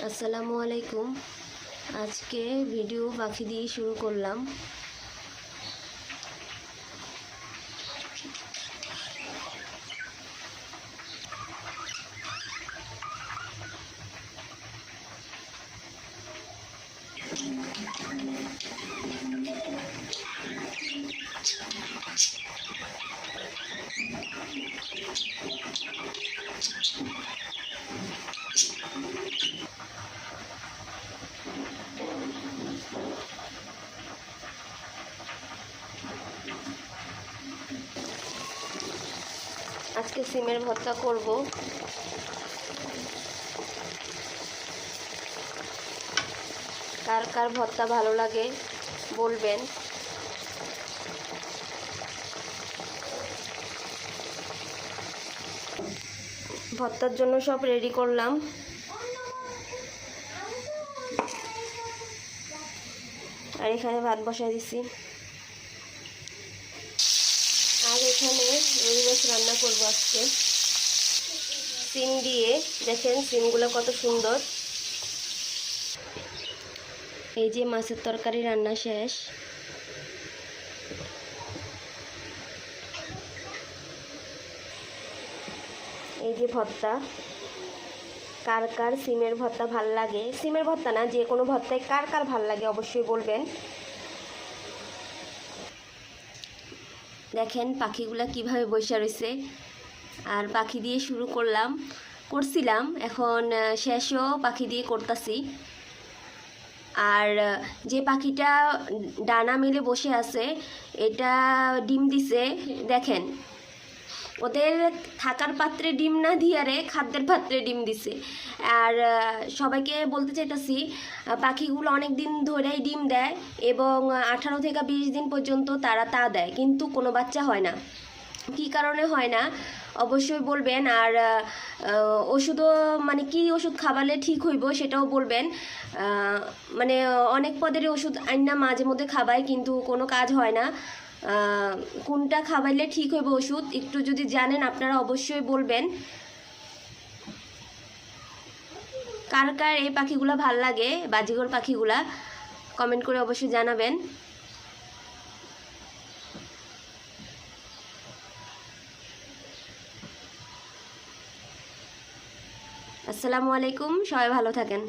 আসসালামু আলাইকুম। আজকে ভিডিও পাখি দিয়ে শুরু করলাম। আজকে সিমের ভর্তা করব। কার কার ভর্তা ভালো লাগে বলবেন। ভর্তার জন্য সব রেডি করলাম। আর এখানে ভাত বসাই দিছি। আর এখানে রুই মাছ রান্না করব আজকে সিম দিয়ে। দেখেন সিমগুলো কত সুন্দর। এই যে মাছের তরকারি রান্না শেষ। এই যে ভর্তা। কার কার সিমের ভর্তা ভাল লাগে, সিমের ভর্তা না যে কোনো ভর্তায় কার কার ভাল লাগে অবশ্যই বলবেন। দেখেন পাখিগুলা কিভাবে বসে রয়েছে। আর পাখি দিয়ে শুরু করছিলাম, এখন শেষও পাখি দিয়ে করতেছি। আর যে পাখিটা ডানা মেলে বসে আছে এটা ডিম দিছে। দেখেন ওদের থাকার পাত্রে ডিম না দিয়ারে খাদ্যের পাত্রে ডিম দিছে। আর সবাইকে বলতে চাইতেছি, পাখিগুলো অনেক দিন ধরেই ডিম দেয় এবং 18 থেকে 20 দিন পর্যন্ত তারা তা দেয়, কিন্তু কোনো বাচ্চা হয় না। কী কারণে হয় না অবশ্যই বলবেন। আর ওষুধও মানে কি ওষুধ খাওয়ালে ঠিক হইব সেটাও বলবেন। মানে অনেক পদেরই ওষুধ আইনা মাঝে মধ্যে খাবাই, কিন্তু কোনো কাজ হয় না। কোনটা খাওয়াইলে ঠিক হইব ওষুধ একটু যদি জানেন আপনারা অবশ্যই বলবেন। কার কার এই পাখিগুলা ভাল লাগে, বাজিঘর পাখিগুলা, কমেন্ট করে অবশ্যই জানাবেন। আসসালামু আলাইকুম, সবাই ভালো থাকেন।